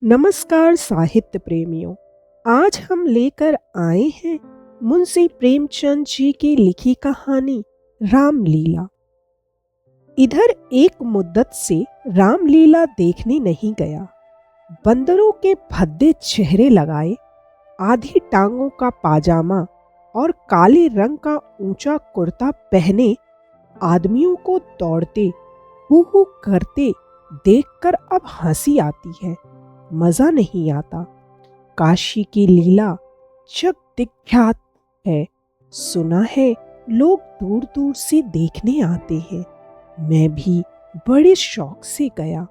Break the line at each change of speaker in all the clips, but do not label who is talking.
नमस्कार साहित्य प्रेमियों। आज हम लेकर आए हैं मुंशी प्रेमचंद जी की लिखी कहानी रामलीला। इधर एक मुद्दत से रामलीला देखने नहीं गया। बंदरों के भद्दे चेहरे लगाए, आधी टांगों का पाजामा और काले रंग का ऊंचा कुर्ता पहने आदमियों को दौड़ते हू हू करते देखकर अब हंसी आती है, मजा नहीं आता। काशी की लीला जग विख्यात है, सुना है लोग दूर दूर से देखने आते हैं। मैं भी बड़े शौक से गया,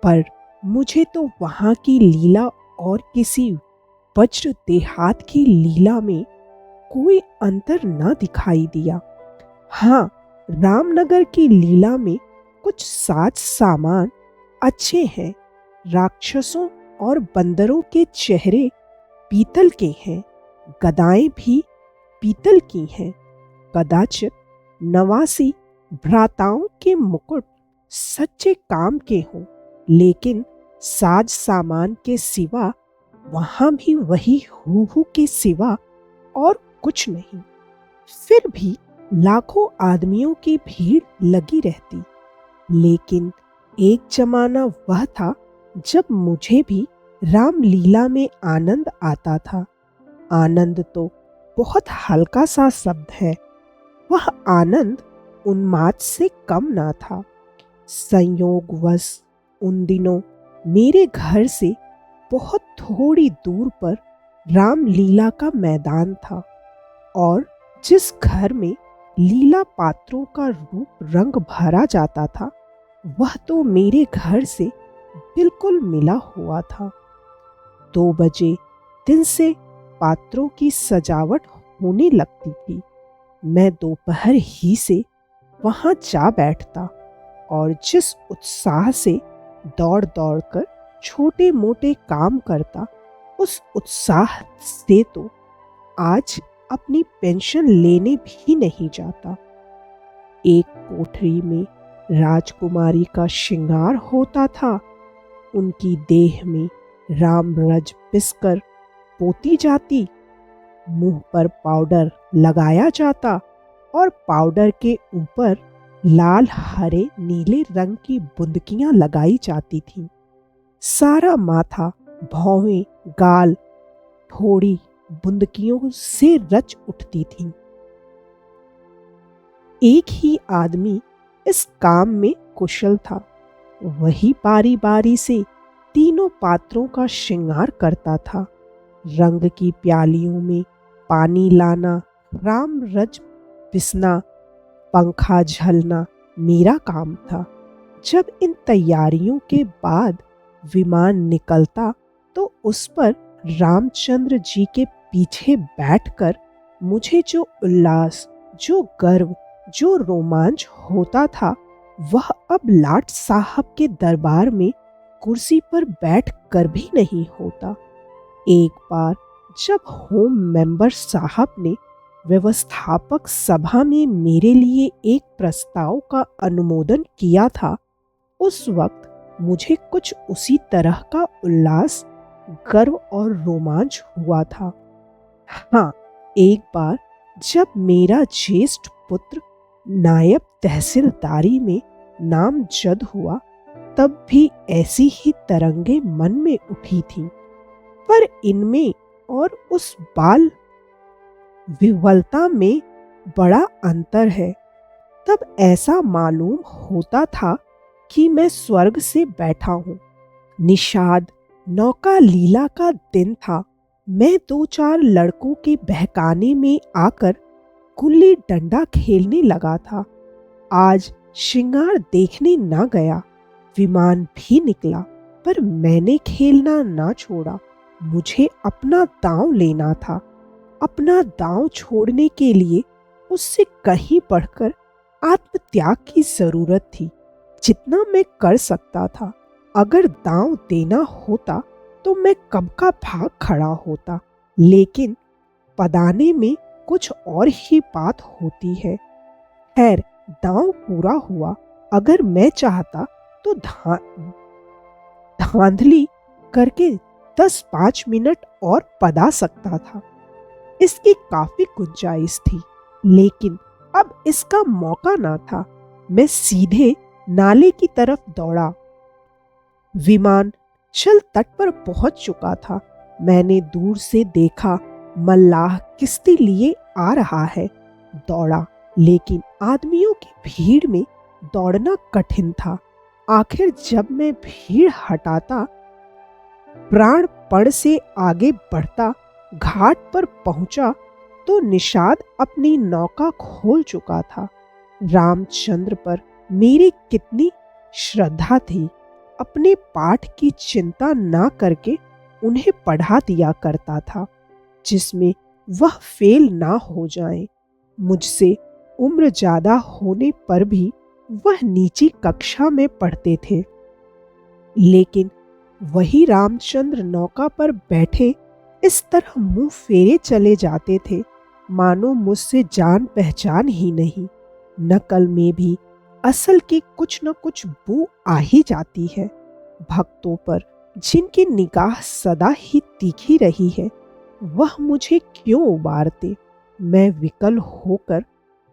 पर मुझे तो वहां की लीला और किसी वज्र देहात की लीला में कोई अंतर न दिखाई दिया। हाँ, रामनगर की लीला में कुछ साज सामान अच्छे हैं। राक्षसों और बंदरों के चेहरे पीतल के हैं, गदाएं भी पीतल की हैं। कदाचित नवासी भ्राताओं के मुकुट सच्चे काम के हों, लेकिन साज सामान के सिवा वहां भी वही हूहू के सिवा और कुछ नहीं। फिर भी लाखों आदमियों की भीड़ लगी रहती। लेकिन एक जमाना वह था जब मुझे भी रामलीला में आनंद आता था। आनंद तो बहुत हल्का सा शब्द है, वह आनंद उन्माद से कम ना था। संयोगवश उन दिनों मेरे घर से बहुत थोड़ी दूर पर रामलीला का मैदान था, और जिस घर में लीला पात्रों का रूप रंग भरा जाता था, वह तो मेरे घर से बिल्कुल मिला हुआ था। 2 बजे दिन से पात्रों की सजावट होने लगती थी। मैं दोपहर ही से वहां जा बैठता और जिस उत्साह से दौड़ दौड़ कर छोटे मोटे काम करता, उस उत्साह से तो आज अपनी पेंशन लेने भी नहीं जाता। एक कोठरी में राजकुमारी का श्रृंगार होता था। उनकी देह में रामरज पिसकर पोती जाती, मुंह पर पाउडर लगाया जाता और पाउडर के ऊपर लाल हरे नीले रंग की बुंदकियां लगाई जाती थीं। सारा माथा, भौहें, गाल, ठोड़ी बुंदकियों से रच उठती थीं। एक ही आदमी इस काम में कुशल था। वही बारी बारी से तीनों पात्रों का श्रृंगार करता था। रंग की प्यालियों में पानी लाना, राम रज पिसना, पंखा झलना मेरा काम था। जब इन तैयारियों के बाद विमान निकलता, तो उस पर रामचंद्र जी के पीछे बैठकर मुझे जो उल्लास, जो गर्व, जो रोमांच होता था, वह अब लाट साहब के दरबार में कुर्सी पर बैठ कर भी नहीं होता। एक बार जब होम मेंबर साहब ने व्यवस्थापक सभा में मेरे लिए एक प्रस्ताव का अनुमोदन किया था, उस वक्त मुझे कुछ उसी तरह का उल्लास, गर्व और रोमांच हुआ था। हाँ, एक बार जब मेरा ज्येष्ठ पुत्र नायब तहसीलदारी में नामजद हुआ, तब भी ऐसी ही तरंगे मन में उठी थीं। पर इनमें और उस बाल विह्वलता में बड़ा अंतर है। तब ऐसा मालूम होता था कि मैं स्वर्ग से बैठा हूँ। निषाद नौका लीला का दिन था। मैं 2-4 लड़कों के बहकाने में आकर गुल्ली डंडा खेलने लगा था। आज श्रृंगार देखने ना गया। विमान भी निकला, पर मैंने खेलना ना छोड़ा। मुझे अपना दांव लेना था। अपना दांव छोड़ने के लिए उससे कहीं बढ़कर आत्मत्याग की जरूरत थी। जितना मैं कर सकता था, अगर दांव देना होता तो मैं कब का भाग खड़ा होता। लेकिन पदाने में कुछ और ही बात होती है। खैर, दांव पूरा हुआ। अगर मैं चाहता तो धांधली करके 10-5 मिनट और पदा सकता था। इसकी काफी गुंजाइश थी, लेकिन अब इसका मौका ना था। मैं सीधे नाले की तरफ दौड़ा। विमान चल तट पर पहुंच चुका था। मैंने दूर से देखा, मल्लाह किश्ती लिए आ रहा है। दौड़ा, लेकिन आदमियों की भीड़ में दौड़ना कठिन था। आखिर जब मैं भीड़ हटाता, प्राणपण से आगे बढ़ता, घाट पर पहुंचा तो निषाद अपनी नौका खोल चुका था। रामचंद्र पर मेरी कितनी श्रद्धा थी। अपने पाठ की चिंता ना करके उन्हें पढ़ा दिया करता था, जिसमें वह फेल ना हो जाए। मुझसे उम्र ज्यादा होने पर भी वह नीची कक्षा में पढ़ते थे, लेकिन वही रामचंद्र नौका पर बैठे इस तरह मुंह फेरे चले जाते थे, मानो मुझसे जान पहचान ही नहीं। नकल में भी असल की कुछ न कुछ बू आ ही जाती है। भक्तों पर जिनकी निगाह सदा ही तीखी रही है, वह मुझे क्यों उबारते। मैं विकल होकर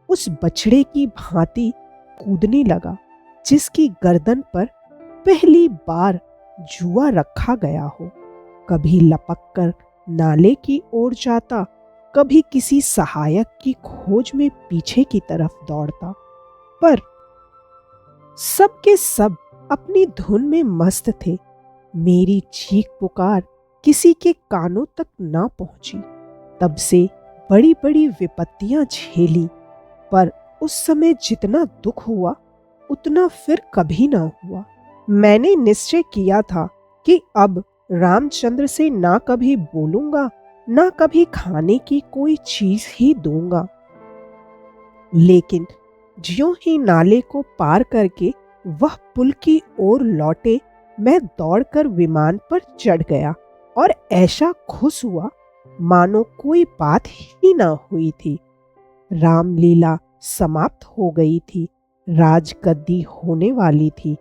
उस बछड़े की भांति कूदने लगा, जिसकी गर्दन पर पहली बार जुआ रखा गया हो। कभी लपक कर नाले की ओर जाता, कभी किसी सहायक की खोज में पीछे की तरफ दौड़ता, पर सब के सब अपनी धुन में मस्त थे। मेरी चीख पुकार किसी के कानों तक ना पहुंची। तब से बड़ी बड़ी विपत्तियां झेली, पर उस समय जितना दुख हुआ उतना फिर कभी ना हुआ। मैंने निश्चय किया था कि अब रामचंद्र से ना कभी बोलूंगा, ना कभी खाने की कोई चीज ही दूंगा। लेकिन ज्यों ही नाले को पार करके वह पुल की ओर लौटे, मैं दौड़कर विमान पर चढ़ गया और ऐसा खुश हुआ मानो कोई बात ही ना हुई थी। रामलीला समाप्त हो गई थी, राजगद्दी होने वाली थी,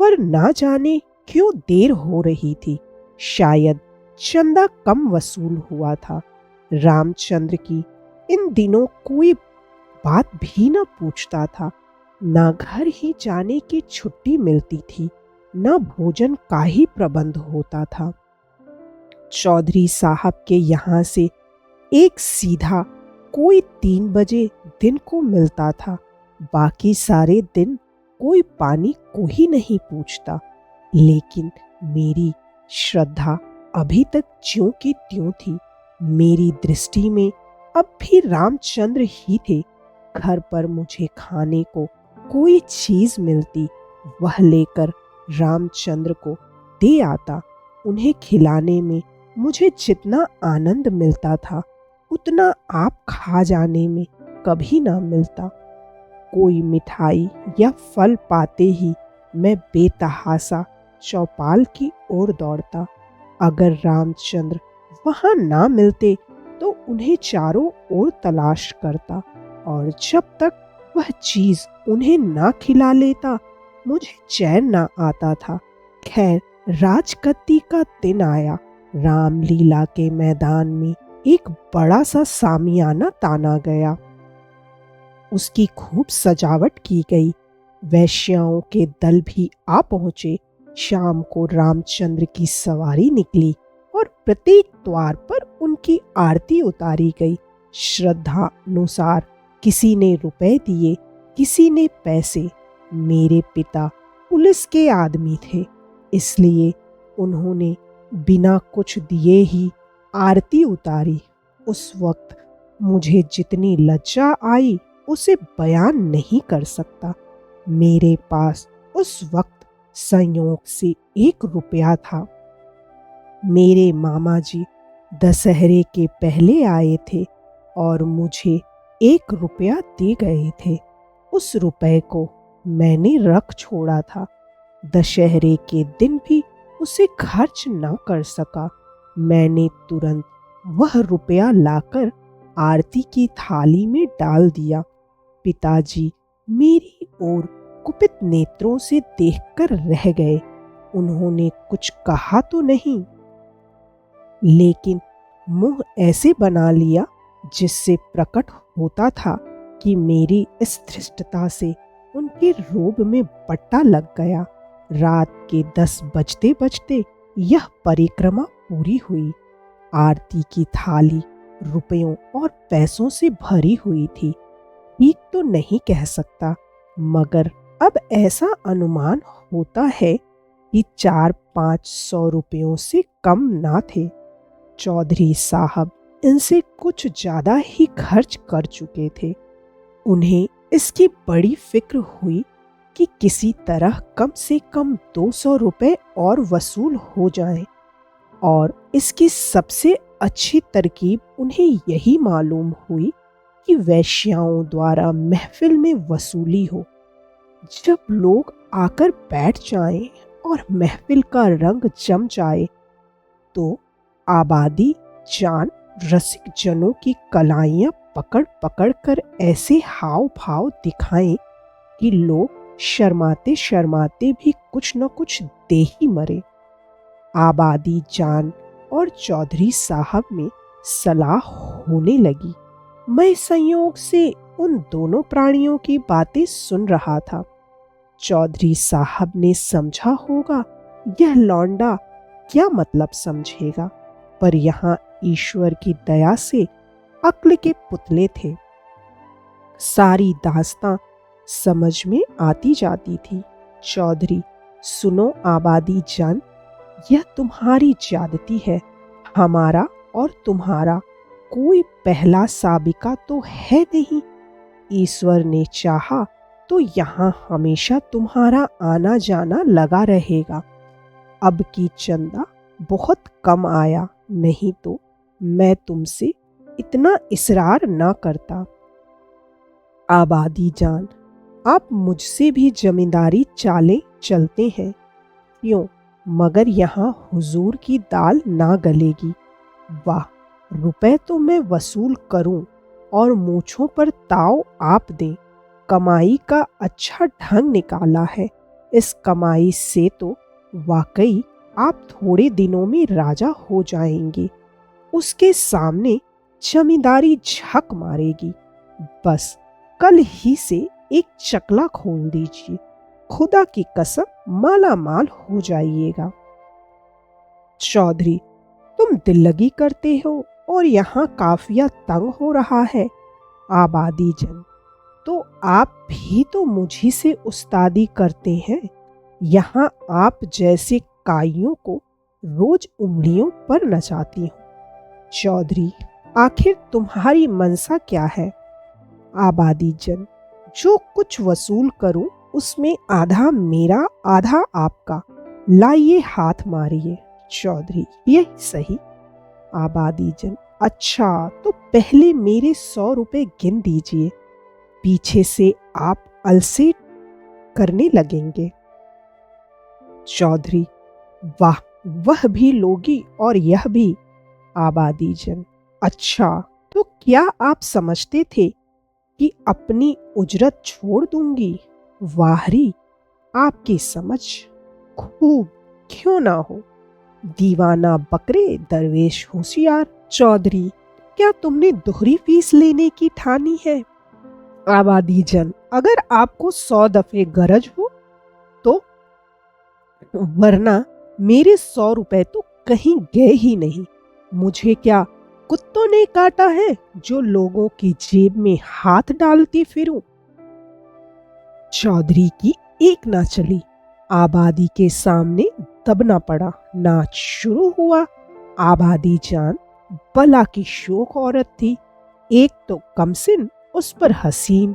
पर ना जाने क्यों देर हो रही थी। शायद चंदा कम वसूल हुआ था। रामचंद्र की इन दिनों कोई बात भी न पूछता था। ना घर ही जाने की छुट्टी मिलती थी, न भोजन का ही प्रबंध होता था। चौधरी साहब के यहाँ से एक सीधा कोई 3 बजे दिन को मिलता था। बाकी सारे दिन कोई पानी को ही नहीं पूछता। लेकिन मेरी श्रद्धा अभी तक ज्यों की त्यों थी। मेरी दृष्टि में अब भी रामचंद्र ही थे। घर पर मुझे खाने को कोई चीज मिलती, वह लेकर रामचंद्र को दे आता। उन्हें खिलाने में मुझे जितना आनंद मिलता था, उतना आप खा जाने में कभी ना मिलता। कोई मिठाई या फल पाते ही मैं बेतहासा चौपाल की ओर दौड़ता। अगर रामचंद्र वहां ना मिलते तो उन्हें चारों ओर तलाश करता, और जब तक वह चीज उन्हें ना खिला लेता मुझे चैन ना आता था। खैर, राजगद्दी का दिन आया। रामलीला के मैदान में एक बड़ा सा सामियाना ताना गया। उसकी खूब सजावट की गई। वैश्याओं के दल भी आ पहुंचे। शाम को रामचंद्र की सवारी निकली और प्रत्येक द्वार पर उनकी आरती उतारी गई। श्रद्धा अनुसार किसी ने रुपए दिए, किसी ने पैसे। मेरे पिता पुलिस के आदमी थे, इसलिए उन्होंने बिना कुछ दिए ही आरती उतारी। उस वक्त मुझे जितनी लज्जा आई उसे बयान नहीं कर सकता। मेरे पास उस वक्त संयोग से 1 रुपया था। मेरे मामा जी दशहरे के पहले आए थे और मुझे 1 रुपया दे गए थे। उस रुपए को मैंने रख छोड़ा था। दशहरे के दिन भी उसे खर्च न कर सका। मैंने तुरंत वह रुपया लाकर आरती की थाली में डाल दिया। पिताजी मेरी ओर कुपित नेत्रों से देखकर रह गए। उन्होंने कुछ कहा तो नहीं, लेकिन मुंह ऐसे बना लिया जिससे प्रकट होता था कि मेरी इस धृष्टता से उनके रोब में पट्टा लग गया। रात के 10 बजते बजते यह परिक्रमा पूरी हुई। आरती की थाली रुपयों और पैसों से भरी हुई थी। ठीक तो नहीं कह सकता, मगर अब ऐसा अनुमान होता है कि 400-500 रुपयों से कम ना थे। चौधरी साहब इनसे कुछ ज्यादा ही खर्च कर चुके थे। उन्हें इसकी बड़ी फिक्र हुई कि किसी तरह कम से कम 200 रुपए और वसूल हो जाएं, और इसकी सबसे अच्छी तरकीब उन्हें यही मालूम हुई कि वेश्याओं द्वारा महफिल में वसूली हो। जब लोग आकर बैठ जाएं और महफिल का रंग जम जाए तो आबादी जान रसिक जनों की कलाइयां पकड़ पकड़ कर ऐसे हाव भाव दिखाएं कि लोग शर्माते शर्माते भी कुछ न कुछ दे ही मरे। आबादी जान और चौधरी साहब में सलाह होने लगी। मैं संयोग से उन दोनों प्राणियों की बातें सुन रहा था। चौधरी साहब ने समझा होगा यह लौंडा क्या मतलब समझेगा, पर यहाँ ईश्वर की दया से अक्ल के पुतले थे। सारी दास्तां समझ में आती जाती थी। चौधरी, सुनो आबादी जान, यह तुम्हारी ज्यादती है। हमारा और तुम्हारा कोई पहला साबिका तो है नहीं। ईश्वर ने चाहा तो यहाँ हमेशा तुम्हारा आना जाना लगा रहेगा। अब की चंदा बहुत कम आया, नहीं तो मैं तुमसे इतना इसरार ना करता। आबादी जान, आप मुझसे भी जमींदारी चालें चलते हैं क्यों, मगर यहाँ हुजूर की दाल ना गलेगी। वाह, रुपए तो मैं वसूल करूं और मूछों पर ताव आप दें। कमाई का अच्छा ढंग निकाला है। इस कमाई से तो वाकई आप थोड़े दिनों में राजा हो जाएंगे। उसके सामने जमींदारी झक मारेगी। बस कल ही से एक चकला खोल दीजिए, खुदा की कसम माला माल हो जाइएगा। चौधरी, तुम दिल्लगी करते हो और यहाँ काफिया तंग हो रहा है। आबादी जन, तो आप भी तो मुझी से उस्तादी करते हैं। यहाँ आप जैसे काइयों को रोज उंगलियों पर नचाती हूँ। चौधरी, आखिर तुम्हारी मनसा क्या है? आबादी जन, जो कुछ वसूल करूं उसमें आधा मेरा आधा आपका। लाइए हाथ मारिए। चौधरी, यही सही। आबादी जन, अच्छा तो पहले मेरे 100 रुपए गिन दीजिए, पीछे से आप अलसे करने लगेंगे। चौधरी, वाह, वह भी लोगी और यह भी। आबादी जन, अच्छा तो क्या आप समझते थे कि अपनी उजरत छोड़ दूंगी? वाहरी, आपकी समझ खूब क्यों ना हो। दीवाना बकरे दरवेश होशियार। चौधरी, क्या तुमने दोहरी फीस लेने की ठानी है? आबादी जन, अगर आपको 100 दफे गरज हो तो, वरना मेरे 100 रुपए तो कहीं गए ही नहीं। मुझे क्या कुत्तों ने काटा है जो लोगों की जेब में हाथ डालती फिरूं? चौधरी की एक ना चली। आबादी के सामने दबना पड़ा। नाच शुरू हुआ। आबादी जान बला की शोक औरत थी। एक तो कमसिन, उस पर हसीन,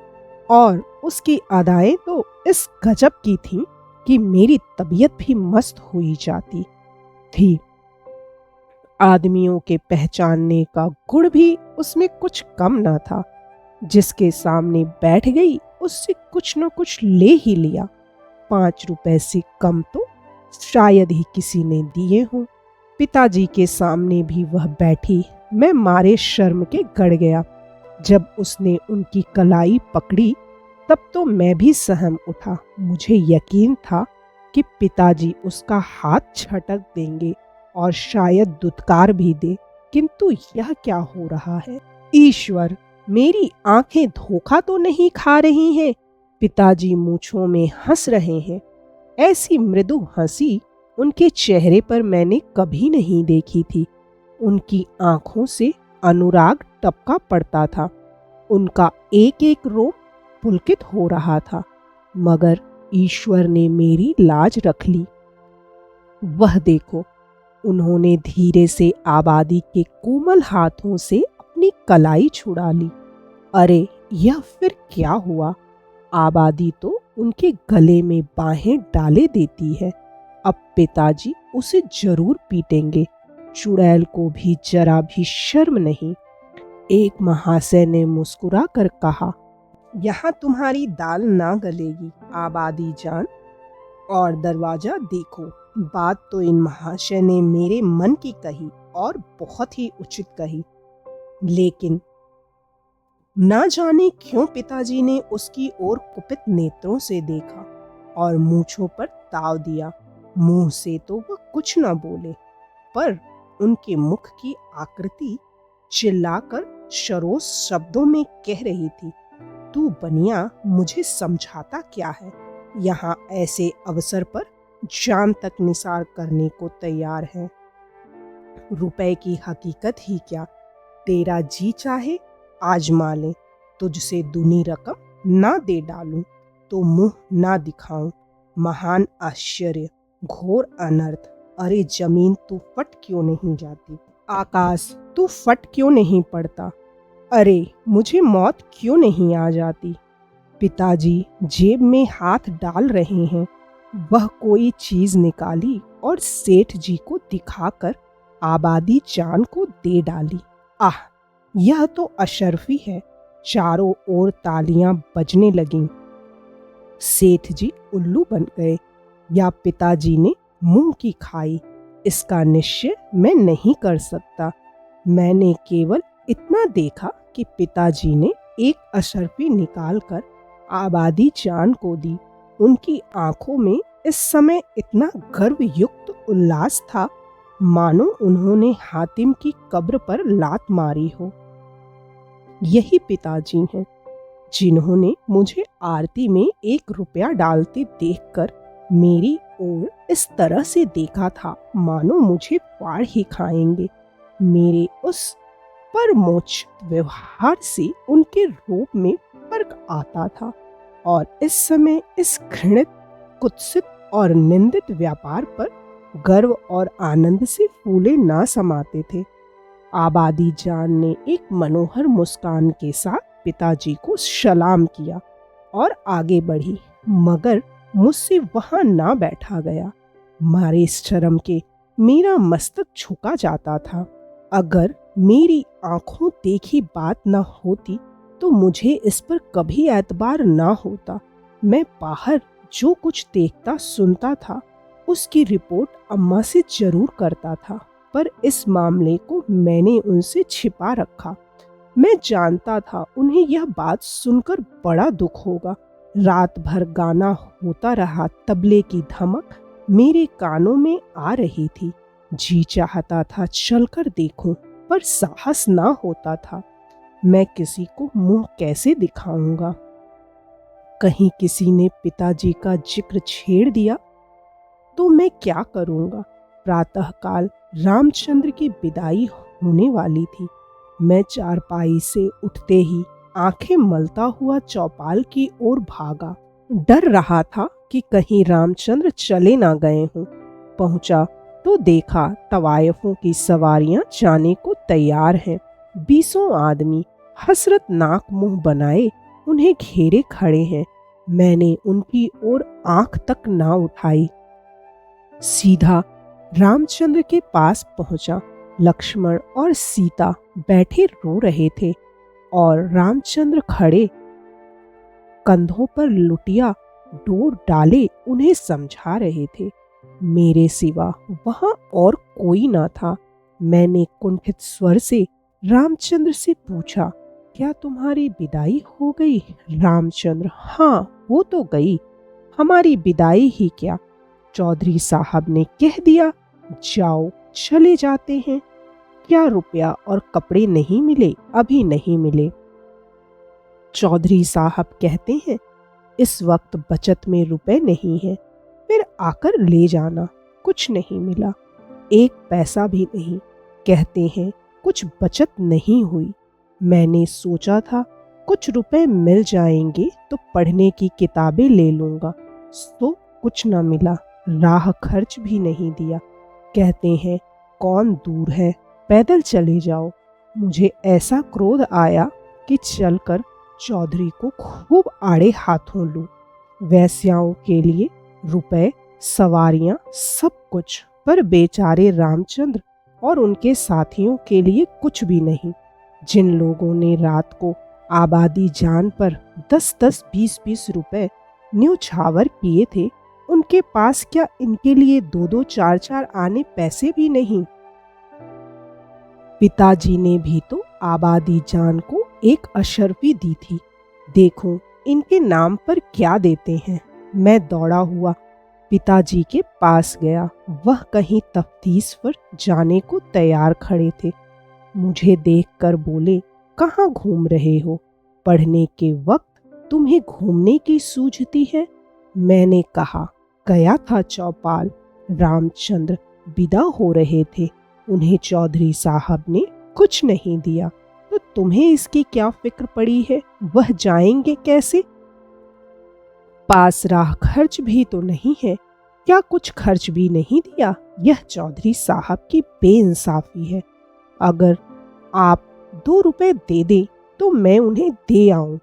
और उसकी अदाएं तो इस गजब की थीं कि मेरी तबीयत भी मस्त हुई जाती थी। आदमियों के पहचानने का गुण भी उसमें कुछ कम न था। जिसके सामने बैठ गई उससे कुछ न कुछ ले ही लिया। 5 रुपए से कम तो शायद ही किसी ने दिए हों। पिताजी के सामने भी वह बैठी। मैं मारे शर्म के गड़ गया। जब उसने उनकी कलाई पकड़ी तब तो मैं भी सहम उठा। मुझे यकीन था कि पिताजी उसका हाथ झटक देंगे और शायद दुत्कार भी दे, किंतु यह क्या हो रहा है? ईश्वर, मेरी आंखें धोखा तो नहीं खा रही हैं? पिताजी मूंछों में हंस रहे हैं। ऐसी मृदु हंसी उनके चेहरे पर मैंने कभी नहीं देखी थी। उनकी आंखों से अनुराग टपका पड़ता था। उनका एक एक रोम पुलकित हो रहा था, मगर ईश्वर ने मेरी लाज रख ली। वह देखो, उन्होंने धीरे से आबादी के कोमल हाथों से अपनी कलाई छुड़ा ली। अरे, यह फिर क्या हुआ? आबादी तो उनके गले में बाहें डाले देती है। अब पिताजी उसे जरूर पीटेंगे। चुड़ैल को भी जरा भी शर्म नहीं। एक महाशय ने मुस्कुरा कर कहा, यहाँ तुम्हारी दाल ना गलेगी आबादी जान। और दरवाजा देखो, बात तो इन महाशय ने मेरे मन की कही और बहुत ही उचित कही, लेकिन ना जाने क्यों पिताजी ने उसकी ओर कुपित नेत्रों से देखा और मूंछों पर ताव दिया। मुंह से तो वह कुछ न बोले, पर उनके मुख की आकृति चिल्लाकर सरोस शब्दों में कह रही थी, तू बनिया मुझे समझाता क्या है? यहाँ ऐसे अवसर पर जान तक निसार करने को तैयार है। रुपए की हकीकत ही क्या, तेरा जी चाहे आजमा ले, तुझसे दूनी रकम ना दे डालूं तो मुंह ना दिखाऊं। महान आश्चर्य, घोर अनर्थ। अरे जमीन, तू फट क्यों नहीं जाती? आकाश, तू फट क्यों नहीं पड़ता? अरे, मुझे मौत क्यों नहीं आ जाती? पिताजी जेब में हाथ डाल रहे हैं। वह कोई चीज निकाली और सेठ जी को दिखाकर आबादी जान को दे डाली। आह, यह तो अशर्फी है। चारों ओर तालियां बजने लगीं। सेठ जी उल्लू बन गए या पिताजी ने मुंह की खाई, इसका निश्चय मैं नहीं कर सकता। मैंने केवल इतना देखा कि पिताजी ने एक अशर्फी निकालकर आबादी जान को दी। उनकी आंखों में इस समय इतना गर्वयुक्त उल्लास था, मानो उन्होंने हातिम की कब्र पर लात मारी हो। यही पिताजी हैं जिन्होंने मुझे आरती में 1 रुपया डालते देखकर मेरी ओर इस तरह से देखा था, मानो मुझे फाड़ ही खाएंगे। मेरे उस परमोचित व्यवहार से उनके रूप में फर्क आता था और इस समय इस घृणित, कुत्सित और निंदित व्यापार पर गर्व और आनंद से फूले ना समाते थे। आबादी जान ने एक मनोहर मुस्कान के साथ पिताजी को सलाम किया और आगे बढ़ी, मगर मुझसे वहां ना बैठा गया। मारे शर्म के मेरा मस्तक झुका जाता था। अगर मेरी आंखों देखी बात न होती तो मुझे इस पर कभी एतबार ना होता। मैं बाहर जो कुछ देखता सुनता था उसकी रिपोर्ट अम्मा से जरूर करता था, पर इस मामले को मैंने उनसे छिपा रखा। मैं जानता था उन्हें यह बात सुनकर बड़ा दुख होगा। रात भर गाना होता रहा, तबले की धमक मेरे कानों में आ रही थी। जी चाहता था चलकर देखूं, पर साहस ना होता था। मैं किसी को मुंह कैसे दिखाऊंगा? कहीं किसी ने पिताजी का जिक्र छेड़ दिया तो मैं क्या करूंगा? प्रातःकाल रामचंद्र की विदाई होने वाली थी। मैं चारपाई से उठते ही आंखें मलता हुआ चौपाल की ओर भागा। डर रहा था कि कहीं रामचंद्र चले ना गए हों। पहुंचा तो देखा तवायफों की सवारियां जाने को तैयार हैं। 20 आदमी हसरत नाक मुंह बनाए उन्हें घेरे खड़े हैं। मैंने उनकी ओर आंख तक ना उठाई, सीधा रामचंद्र के पास पहुंचा। लक्ष्मण और सीता बैठे रो रहे थे और रामचंद्र खड़े कंधों पर लुटिया डोर डाले उन्हें समझा रहे थे। मेरे सिवा वहां और कोई ना था। मैंने कुंठित स्वर से रामचंद्र से पूछा, क्या तुम्हारी विदाई हो गई? रामचंद्र, हाँ, वो तो गई। हमारी विदाई ही क्या, चौधरी साहब ने कह दिया, जाओ चले जाते हैं। क्या रुपया और कपड़े नहीं मिले? अभी नहीं मिले। चौधरी साहब कहते हैं, इस वक्त बचत में रुपए नहीं है, फिर आकर ले जाना। कुछ नहीं मिला, एक पैसा भी नहीं। कहते हैं, कुछ बचत नहीं हुई। मैंने सोचा था कुछ रुपए मिल जाएंगे तो पढ़ने की किताबें ले लूंगा, तो कुछ न मिला। राह खर्च भी नहीं दिया। कहते हैं, कौन दूर है, पैदल चले जाओ। मुझे ऐसा क्रोध आया कि चलकर चौधरी को खूब आड़े हाथों लूं। वैश्याओं के लिए रुपए, सवारियां, सब कुछ, पर बेचारे रामचंद्र और उनके साथियों के लिए कुछ भी नहीं। जिन लोगों ने रात को आबादी जान पर 10-10, 20-20 रुपए न्यौछावर किए थे, उनके पास क्या इनके लिए 2-2, 4-4 आने पैसे भी नहीं? पिताजी ने भी तो आबादी जान को एक अशर्फी दी थी। देखो इनके नाम पर क्या देते हैं। मैं दौड़ा हुआ पिताजी के पास गया। वह कहीं तफ्तीश पर जाने को तैयार खड़े थे। मुझे देखकर बोले, कहाँ घूम रहे हो? पढ़ने के वक्त तुम्हें घूमने की सूझती है? मैंने कहा, गया था चौपाल। रामचंद्र विदा हो रहे थे, उन्हें चौधरी साहब ने कुछ नहीं दिया, तो तुम्हें इसकी क्या फिक्र पड़ी है? वह जाएंगे कैसे? पास राह खर्च भी तो नहीं है। क्या कुछ खर्च भी नहीं दिया? यह चौधरी साहब की बेइंसाफी है। अगर आप 2 रुपए दे दें तो मैं उन्हें दे आऊं।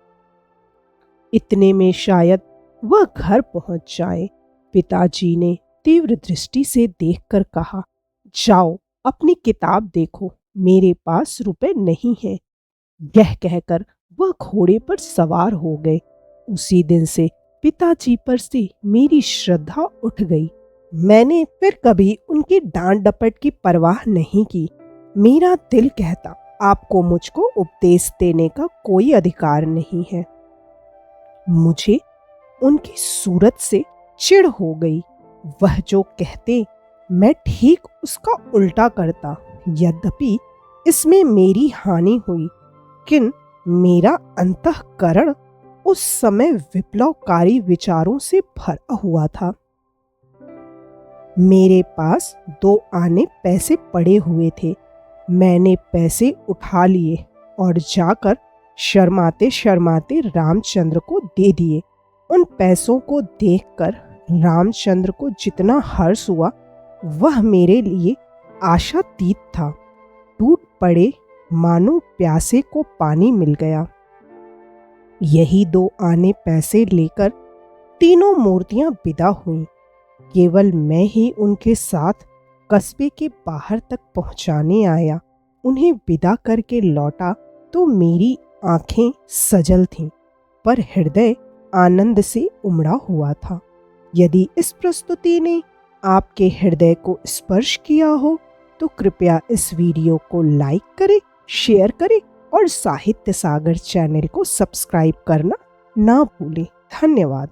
इतने में शायद वह घर पहुंच जाए। पिताजी ने तीव्र दृष्टि से देखकर कहा, जाओ अपनी किताब देखो, मेरे पास रुपए नहीं है। यह कहकर वह घोड़े पर सवार हो गए। उसी दिन से पिताजी पर से मेरी श्रद्धा उठ गई। मैंने फिर कभी उनकी डांट डपट की परवाह नहीं की। मेरा दिल कहता, आपको मुझको उपदेश देने का कोई अधिकार नहीं है। मुझे उनकी सूरत से चिढ़ हो गई। वह जो कहते मैं ठीक उसका उल्टा करता। यद्यपि इसमें मेरी हानि हुई, किन मेरा अंतःकरण उस समय विप्लवकारी विचारों से भरा हुआ था। मेरे पास 2 आने पैसे पड़े हुए थे। मैंने पैसे उठा लिए और जाकर शर्माते शर्माते रामचंद्र को दे दिए। उन पैसों को देखकर रामचंद्र को जितना हर्ष हुआ, वह मेरे लिए आशातीत था। टूट पड़े मानो प्यासे को पानी मिल गया। यही 2 आने पैसे लेकर तीनों मूर्तियां विदा हुईं। केवल मैं ही उनके साथ कस्बे के बाहर तक पहुंचाने आया। उन्हें विदा करके लौटा तो मेरी आंखें सजल थीं, पर हृदय आनंद से उमड़ा हुआ था। यदि इस प्रस्तुति ने आपके हृदय को स्पर्श किया हो तो कृपया इस वीडियो को लाइक करें, शेयर करें और साहित्य सागर चैनल को सब्सक्राइब करना ना भूलें। धन्यवाद।